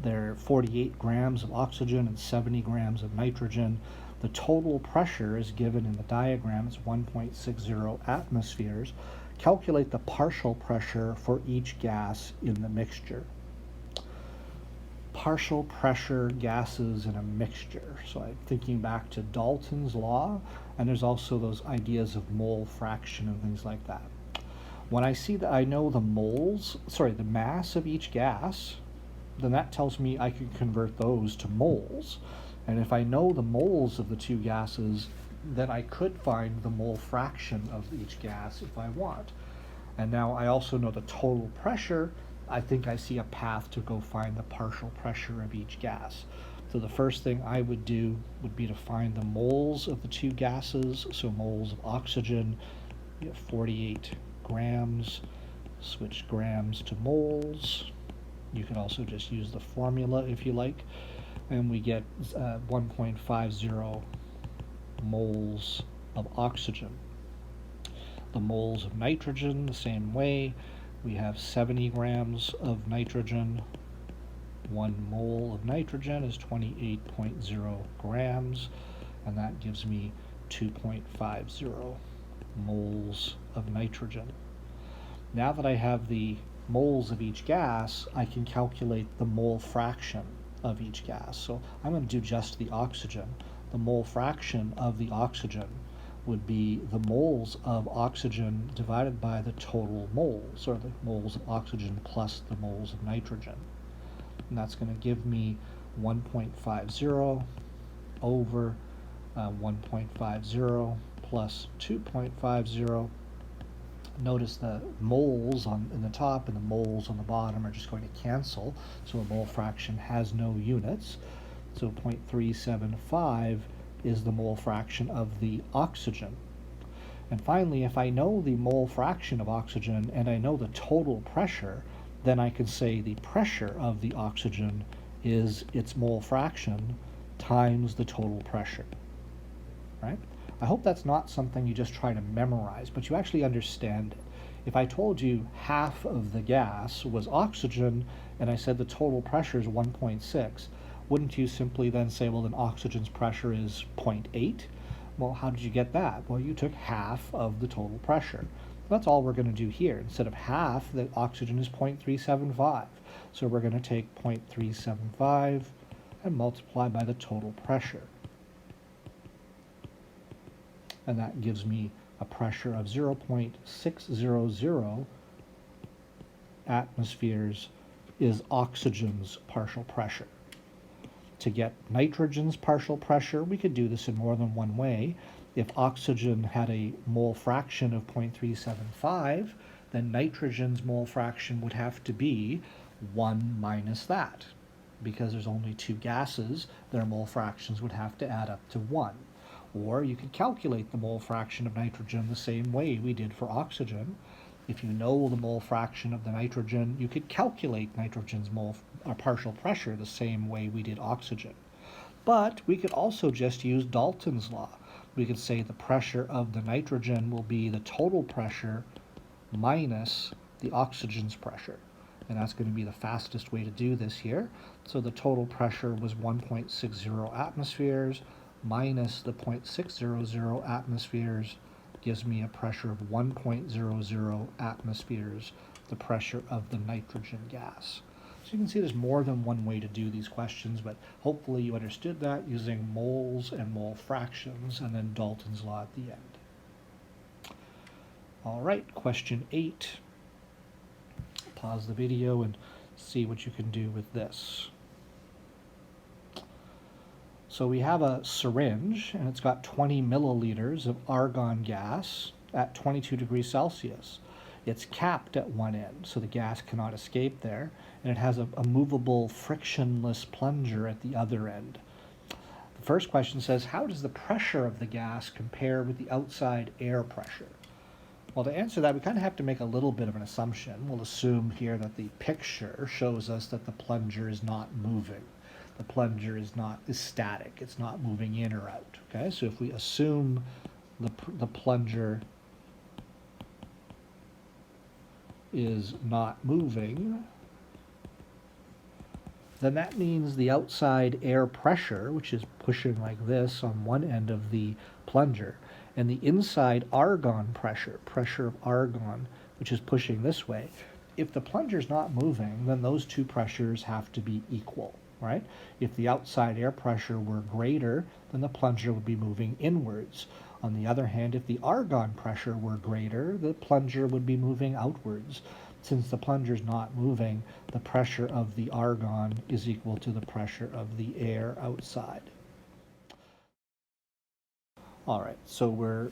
There are 48 grams of oxygen and 70 grams of nitrogen. The total pressure is given in the diagram. It's 1.60 atmospheres. Calculate the partial pressure for each gas in the mixture. Partial pressure gases in a mixture. So I'm thinking back to Dalton's law, and there's also those ideas of mole fraction and things like that. When I see that I know the mass of each gas, then that tells me I can convert those to moles. And if I know the moles of the two gases, then I could find the mole fraction of each gas if I want. And now I also know the total pressure. I think I see a path to go find the partial pressure of each gas. So the first thing I would do would be to find the moles of the two gases. So moles of oxygen, we have 48 grams, switch grams to moles. You can also just use the formula if you like, and we get 1.50 moles of oxygen. The moles of nitrogen, the same way. We have 70 grams of nitrogen. 1 mole of nitrogen is 28.0 grams, and that gives me 2.50 moles of nitrogen. Now that I have the moles of each gas, I can calculate the mole fraction of each gas. So I'm going to do just the oxygen. The mole fraction of the oxygen would be the moles of oxygen divided by the total moles, or the moles of oxygen plus the moles of nitrogen. And that's going to give me 1.50 over 1.50 plus 2.50. Notice the moles in the top and the moles on the bottom are just going to cancel, so a mole fraction has no units. So 0.375 is the mole fraction of the oxygen. And finally, if I know the mole fraction of oxygen and I know the total pressure, then I can say the pressure of the oxygen is its mole fraction times the total pressure, right? I hope that's not something you just try to memorize, but you actually understand it. If I told you half of the gas was oxygen and I said the total pressure is 1.6, wouldn't you simply then say, well, then oxygen's pressure is 0.8? Well, how did you get that? Well, you took half of the total pressure. That's all we're going to do here. Instead of half, the oxygen is 0.375. So we're going to take 0.375 and multiply by the total pressure. And that gives me a pressure of 0.600 atmospheres is oxygen's partial pressure. To get nitrogen's partial pressure, we could do this in more than one way. If oxygen had a mole fraction of 0.375, then nitrogen's mole fraction would have to be 1 minus that. Because there's only two gases, their mole fractions would have to add up to 1. Or you could calculate the mole fraction of nitrogen the same way we did for oxygen. If you know the mole fraction of the nitrogen, you could calculate nitrogen's partial pressure the same way we did oxygen. But we could also just use Dalton's law. We could say the pressure of the nitrogen will be the total pressure minus the oxygen's pressure. And that's going to be the fastest way to do this here. So the total pressure was 1.60 atmospheres minus the 0.600 atmospheres gives me a pressure of 1.00 atmospheres, the pressure of the nitrogen gas. So you can see there's more than one way to do these questions, but hopefully you understood that using moles and mole fractions and then Dalton's law at the end. All right, question 8. Pause the video and see what you can do with this. So we have a syringe, and it's got 20 milliliters of argon gas at 22 degrees Celsius. It's capped at one end, so the gas cannot escape there, and it has a movable frictionless plunger at the other end. The first question says, how does the pressure of the gas compare with the outside air pressure? Well, to answer that, we kind of have to make a little bit of an assumption. We'll assume here that the picture shows us that the plunger is not moving. The plunger is static. It's not moving in or out. Okay, so if we assume the plunger is not moving, then that means the outside air pressure, which is pushing like this on one end of the plunger, and the inside argon pressure of argon, which is pushing this way, if the plunger is not moving, then those two pressures have to be equal. Right? If the outside air pressure were greater, then the plunger would be moving inwards. On the other hand, if the argon pressure were greater, the plunger would be moving outwards. Since the plunger is not moving, the pressure of the argon is equal to the pressure of the air outside. All right, so we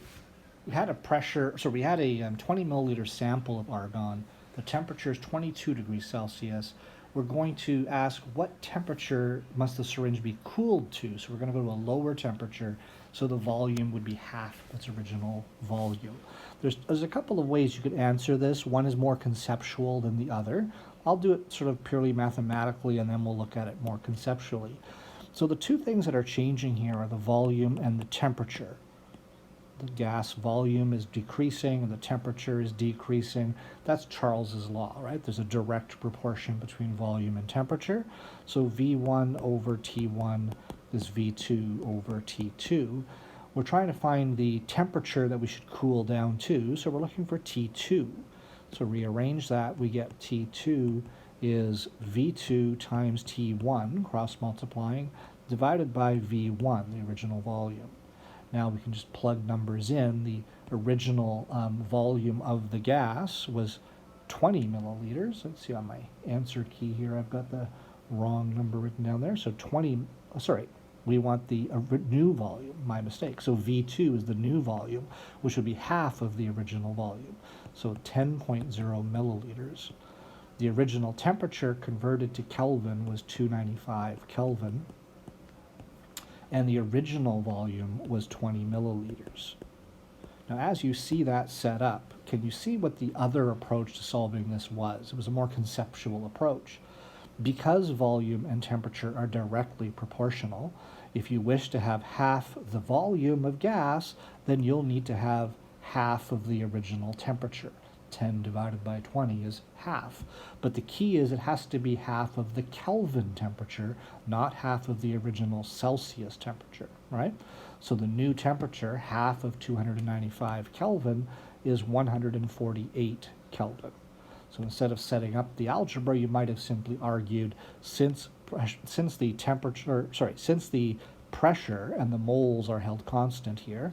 had a 20 milliliter sample of argon. The temperature is 22 degrees Celsius. We're going to ask what temperature must the syringe be cooled to. So we're going to go to a lower temperature, so the volume would be half its original volume. There's a couple of ways you could answer this. One is more conceptual than the other. I'll do it sort of purely mathematically, and then we'll look at it more conceptually. So the two things that are changing here are the volume and the temperature. The gas volume is decreasing and the temperature is decreasing. That's Charles's law, right? There's a direct proportion between volume and temperature. So V1 over T1 is V2 over T2. We're trying to find the temperature that we should cool down to, so we're looking for T2. So rearrange that, we get T2 is V2 times T1, cross-multiplying, divided by V1, the original volume. Now we can just plug numbers in. The original volume of the gas was 20 milliliters. Let's see on my answer key here, I've got the wrong number written down there. So we want the new volume, my mistake. So V2 is the new volume, which would be half of the original volume. So 10.0 milliliters. The original temperature converted to Kelvin was 295 Kelvin. And the original volume was 20 milliliters. Now, as you see that set up, can you see what the other approach to solving this was? It was a more conceptual approach. Because volume and temperature are directly proportional, if you wish to have half the volume of gas, then you'll need to have half of the original temperature. 10 divided by 20 is half. But the key is it has to be half of the Kelvin temperature, not half of the original Celsius temperature, right? So the new temperature, half of 295 Kelvin, is 148 Kelvin. So instead of setting up the algebra, you might have simply argued since the pressure and the moles are held constant here,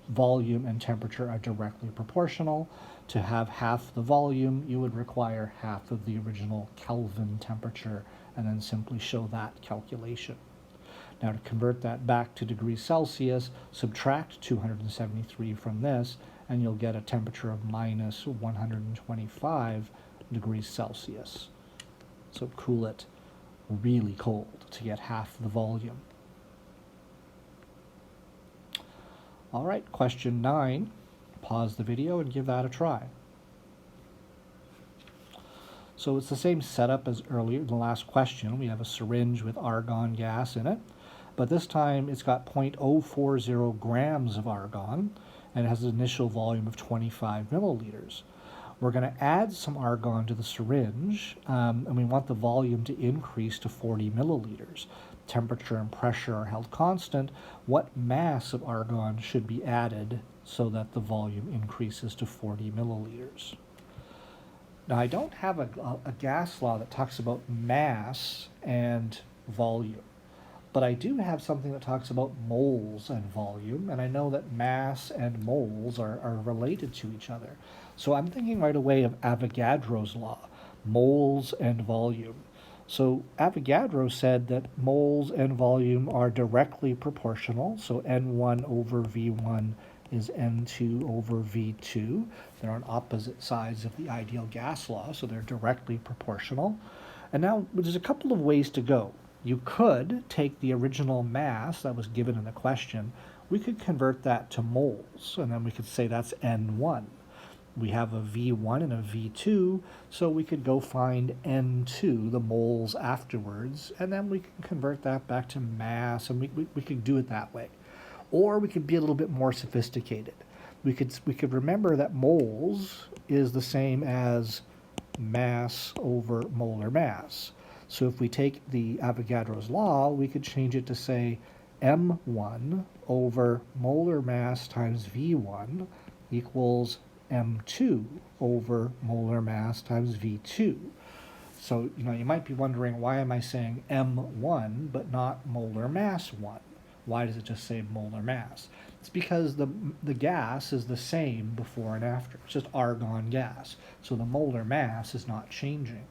volume and temperature are directly proportional. To have half the volume, you would require half of the original Kelvin temperature, and then simply show that calculation. Now to convert that back to degrees Celsius, subtract 273 from this, and you'll get a temperature of minus 125 degrees Celsius. So cool it really cold to get half the volume. All right, question 9. Pause the video and give that a try. So it's the same setup as earlier in the last question. We have a syringe with argon gas in it, but this time it's got 0.040 grams of argon, and it has an initial volume of 25 milliliters. We're going to add some argon to the syringe, and we want the volume to increase to 40 milliliters. Temperature and pressure are held constant. What mass of argon should be added so that the volume increases to 40 milliliters? Now, I don't have a gas law that talks about mass and volume, but I do have something that talks about moles and volume, and I know that mass and moles are related to each other. So I'm thinking right away of Avogadro's law, moles and volume. So Avogadro said that moles and volume are directly proportional, so N1 over V1 is N2 over V2. They're on opposite sides of the ideal gas law, so they're directly proportional. And now there's a couple of ways to go. You could take the original mass that was given in the question, we could convert that to moles, and then we could say that's N1. We have a V1 and a V2, so we could go find N2, the moles afterwards, and then we can convert that back to mass, and we could do it that way. Or we could be a little bit more sophisticated. We could remember that moles is the same as mass over molar mass. So if we take the Avogadro's law, we could change it to say M1 over molar mass times V1 equals M2 over molar mass times V2. So, you might be wondering, why am I saying M1 but not molar mass 1? Why does it just say molar mass? It's because the gas is the same before and after. It's just argon gas. So the molar mass is not changing.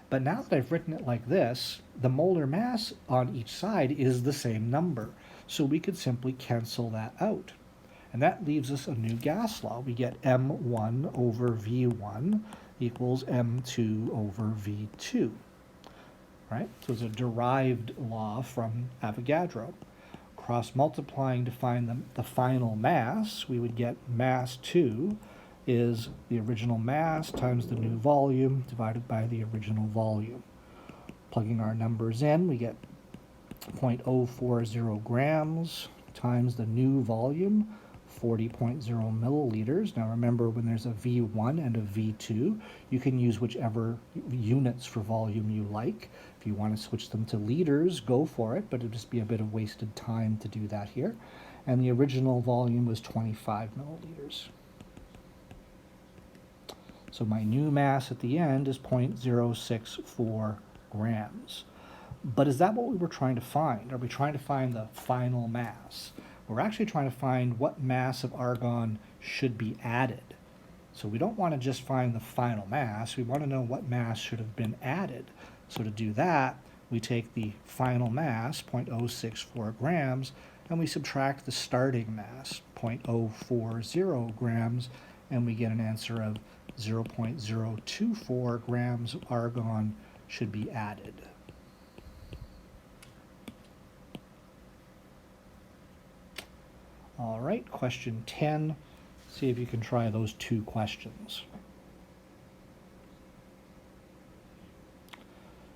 But now that I've written it like this, the molar mass on each side is the same number. So we could simply cancel that out. And that leaves us a new gas law. We get M1 over V1 equals M2 over V2. Right? So it's a derived law from Avogadro. Cross-multiplying to find the final mass, we would get mass 2 is the original mass times the new volume divided by the original volume. Plugging our numbers in, we get 0.040 grams times the new volume, 40.0 milliliters. Now remember, when there's a V1 and a V2, you can use whichever units for volume you like. If you want to switch them to liters, go for it, but it'd just be a bit of wasted time to do that here. And the original volume was 25 milliliters. So my new mass at the end is 0.064 grams. But is that what we were trying to find? Are we trying to find the final mass? We're actually trying to find what mass of argon should be added. So we don't want to just find the final mass. We want to know what mass should have been added. So to do that, we take the final mass, 0.064 grams, and we subtract the starting mass, 0.040 grams, and we get an answer of 0.024 grams of argon should be added. All right, question 10. See if you can try those two questions.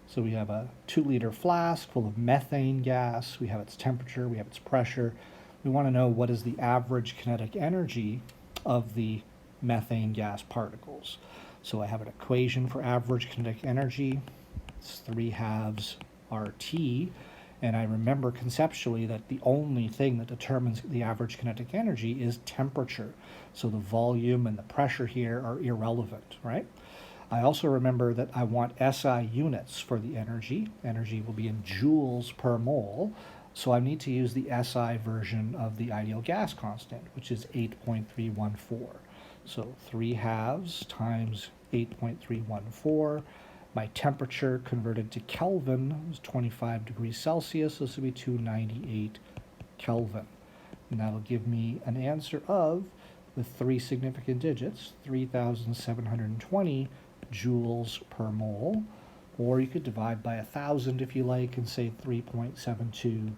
So we have a 2-liter flask full of methane gas. We have its temperature, we have its pressure. We want to know what is the average kinetic energy of the methane gas particles. So I have an equation for average kinetic energy. It's 3/2 RT. And I remember conceptually that the only thing that determines the average kinetic energy is temperature. So the volume and the pressure here are irrelevant, right? I also remember that I want SI units for the energy. Energy will be in joules per mole. So I need to use the SI version of the ideal gas constant, which is 8.314. So 3/2 times 8.314. My temperature converted to Kelvin is 25 degrees Celsius. So this will be 298 Kelvin. And that'll give me an answer of, with 3 significant digits, 3,720 joules per mole. Or you could divide by 1,000 if you like and say 3.72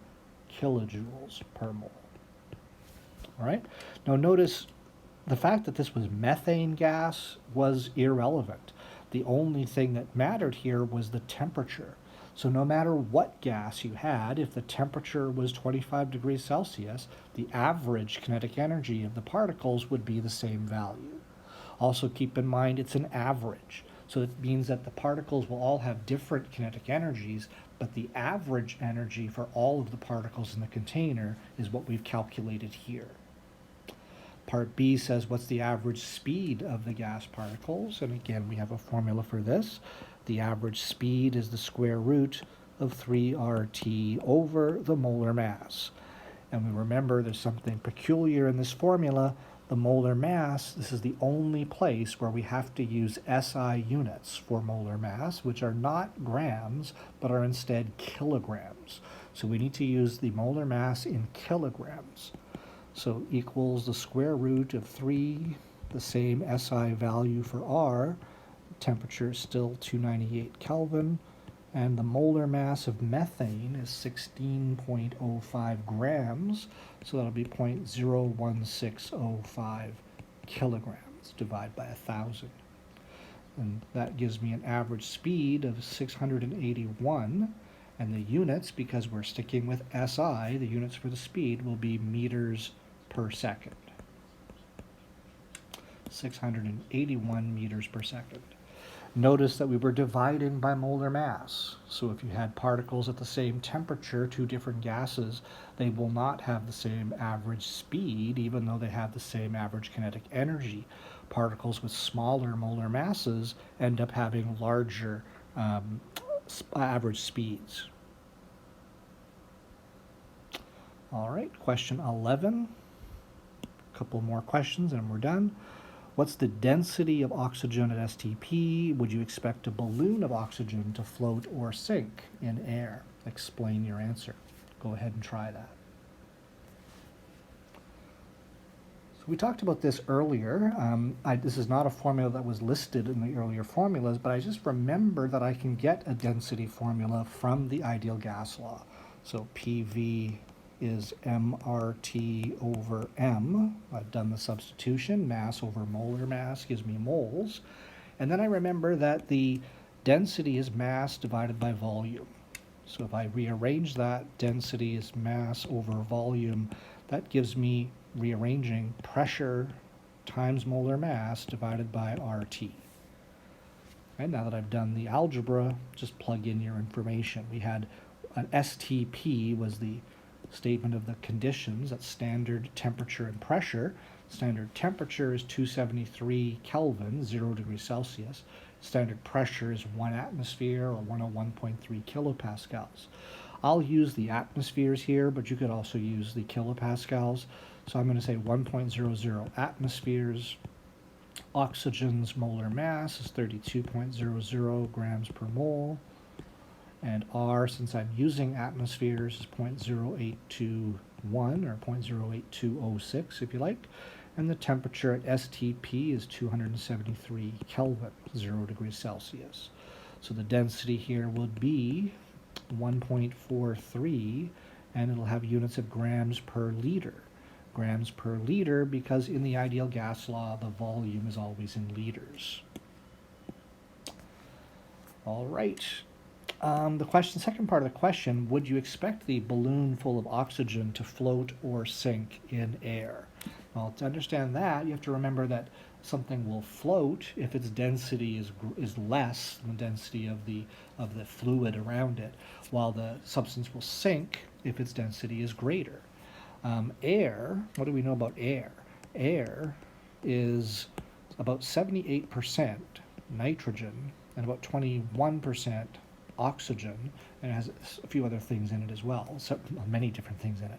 kilojoules per mole. All right. Now notice the fact that this was methane gas was irrelevant. The only thing that mattered here was the temperature. So no matter what gas you had, if the temperature was 25 degrees Celsius, the average kinetic energy of the particles would be the same value. Also keep in mind it's an average. So it means that the particles will all have different kinetic energies, but the average energy for all of the particles in the container is what we've calculated here. Part B says what's the average speed of the gas particles, and again we have a formula for this. The average speed is the square root of 3RT over the molar mass. And we remember there's something peculiar in this formula. The molar mass, this is the only place where we have to use SI units for molar mass, which are not grams, but are instead kilograms. So we need to use the molar mass in kilograms. So equals the square root of 3, the same SI value for R, temperature is still 298 Kelvin, and the molar mass of methane is 16.05 grams, so that'll be 0.01605 kilograms divided by 1,000. And that gives me an average speed of 681, and the units, because we're sticking with SI, the units for the speed will be meters per second. 681 meters per second. Notice that we were dividing by molar mass. So if you had particles at the same temperature, two different gases, they will not have the same average speed, even though they have the same average kinetic energy. Particles with smaller molar masses end up having larger average speeds. All right, question 11. A couple more questions and we're done. What's the density of oxygen at STP? Would you expect a balloon of oxygen to float or sink in air? Explain your answer. Go ahead and try that. So we talked about this earlier. This is not a formula that was listed in the earlier formulas, but I just remember that I can get a density formula from the ideal gas law. So PV is mRT over M. I've done the substitution. Mass over molar mass gives me moles. And then I remember that the density is mass divided by volume. So if I rearrange that, density is mass over volume. That gives me, rearranging, pressure times molar mass divided by RT. And now that I've done the algebra, just plug in your information. We had an STP was the statement of the conditions, that's standard temperature and pressure. Standard temperature is 273 Kelvin, 0 degrees Celsius. Standard pressure is 1 atmosphere, or 101.3 kilopascals. I'll use the atmospheres here, but you could also use the kilopascals. So I'm going to say 1.00 atmospheres. Oxygen's molar mass is 32.00 grams per mole. And R, since I'm using atmospheres, is 0.0821 or 0.08206 if you like. And the temperature at STP is 273 Kelvin, 0 degrees Celsius. So the density here will be 1.43, and it'll have units of grams per liter. Grams per liter because in the ideal gas law, the volume is always in liters. All right. Second part of the question, would you expect the balloon full of oxygen to float or sink in air? Well, to understand that, you have to remember that something will float if its density is less than the density of the fluid around it, while the substance will sink if its density is greater. Air, what do we know about air? Air is about 78% nitrogen and about 21% oxygen, and it has a few other things in it as well, so many different things in it.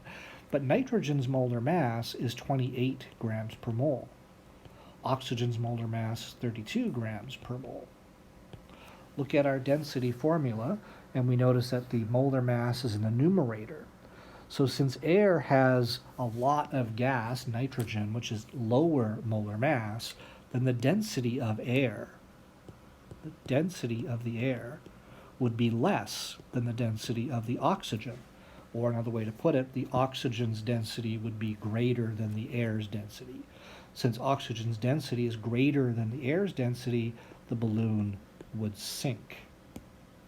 But nitrogen's molar mass is 28 grams per mole. Oxygen's molar mass, 32 grams per mole. Look at our density formula, and we notice that the molar mass is in the numerator. So since air has a lot of gas, nitrogen, which is lower molar mass, then the density of the air would be less than the density of the oxygen. Or another way to put it, the oxygen's density would be greater than the air's density. Since oxygen's density is greater than the air's density, the balloon would sink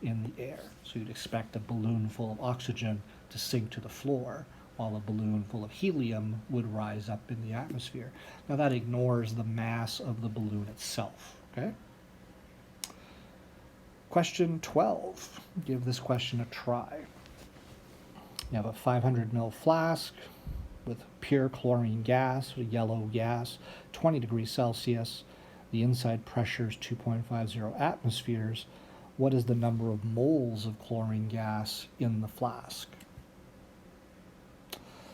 in the air. So you'd expect a balloon full of oxygen to sink to the floor, while a balloon full of helium would rise up in the atmosphere. Now that ignores the mass of the balloon itself, okay? Question 12. Give this question a try. You have a 500 ml flask with pure chlorine gas, a yellow gas, 20 degrees Celsius. The inside pressure is 2.50 atmospheres. What is the number of moles of chlorine gas in the flask?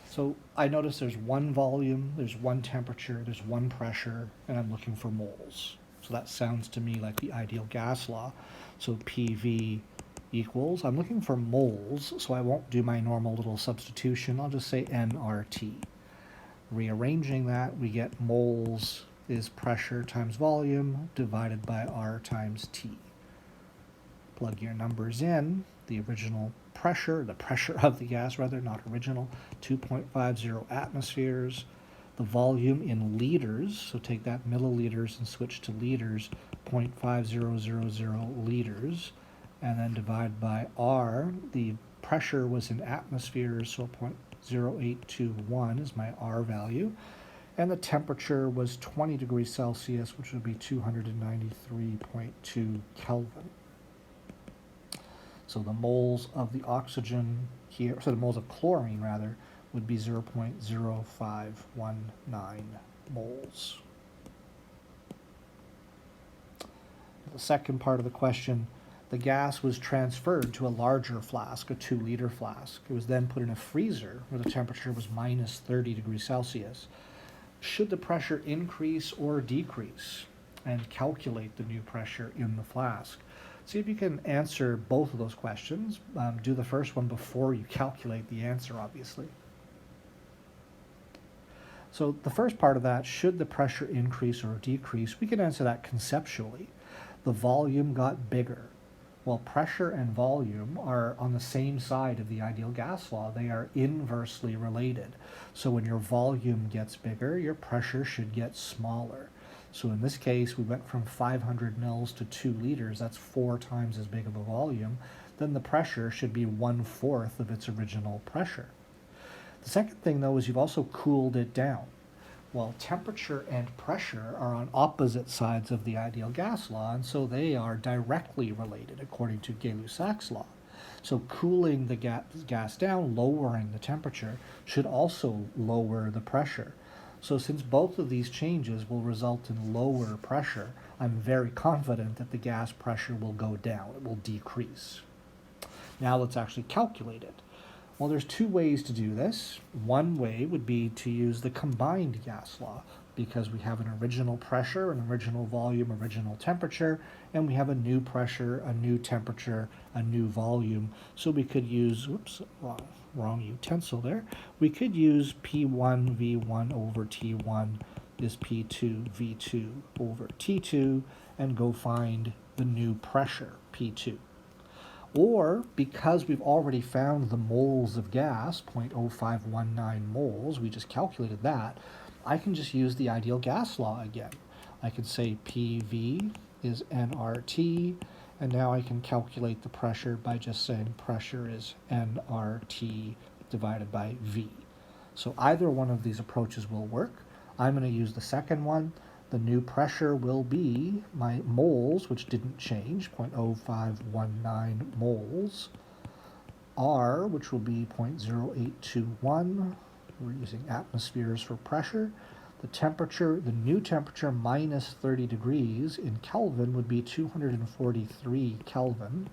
So I notice there's one volume, there's one temperature, there's one pressure, and I'm looking for moles. So that sounds to me like the ideal gas law. So PV equals, I'm looking for moles, so I won't do my normal little substitution. I'll just say nRT. Rearranging that, we get moles is pressure times volume divided by R times T. Plug your numbers in. The original pressure, the pressure of the gas rather, not original, 2.50 atmospheres. The volume in liters, so take that milliliters and switch to liters, 0.5000 liters, and then divide by R. The pressure was in atmospheres, so 0.0821 is my R value. And the temperature was 20 degrees Celsius, which would be 293.2 Kelvin. So the moles of the oxygen here, so the moles of chlorine rather, would be 0.0519 moles. The second part of the question, the gas was transferred to a larger flask, a 2-liter flask. It was then put in a freezer where the temperature was minus 30 degrees Celsius. Should the pressure increase or decrease? And calculate the new pressure in the flask. See if you can answer both of those questions. Do the first one before you calculate the answer, obviously. So the first part of that, should the pressure increase or decrease, we can answer that conceptually. The volume got bigger. Well, pressure and volume are on the same side of the ideal gas law. They are inversely related. So when your volume gets bigger, your pressure should get smaller. So in this case, we went from 500 mils to 2 liters. That's 4 times as big of a volume. Then the pressure should be 1/4 of its original pressure. The second thing, though, is you've also cooled it down. Well, temperature and pressure are on opposite sides of the ideal gas law, and so they are directly related according to Gay-Lussac's law. So cooling the gas down, lowering the temperature, should also lower the pressure. So since both of these changes will result in lower pressure, I'm very confident that the gas pressure will go down, it will decrease. Now let's actually calculate it. Well, there's 2 ways to do this. One way would be to use the combined gas law, because we have an original pressure, an original volume, original temperature, and we have a new pressure, a new temperature, a new volume. So we could use, oops, wrong utensil there. We could use P1 V1 over T1 is P2 V2 over T2 and go find the new pressure, P2. Or, because we've already found the moles of gas, 0.0519 moles, we just calculated that, I can just use the ideal gas law again. I can say PV is nRT, and now I can calculate the pressure by just saying pressure is nRT divided by V. So either one of these approaches will work. I'm going to use the second one. The new pressure will be my moles, which didn't change, 0.0519 moles. R, which will be 0.0821. We're using atmospheres for pressure. The temperature, the new temperature minus 30 degrees in Kelvin would be 243 Kelvin,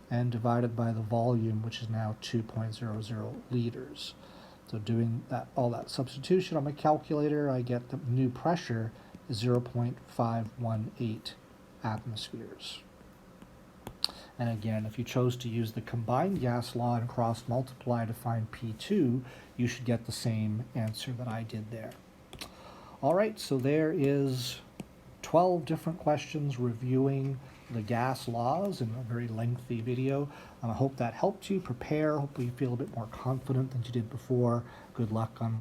and divided by the volume, which is now 2.00 liters. So doing all that substitution on my calculator, I get the new pressure is 0.518 atmospheres. And again, if you chose to use the combined gas law and cross multiply to find P2, you should get the same answer that I did there. All right, so there is 12 different questions reviewing the gas laws in a very lengthy video. I hope that helped you prepare. Hopefully you feel a bit more confident than you did before. Good luck on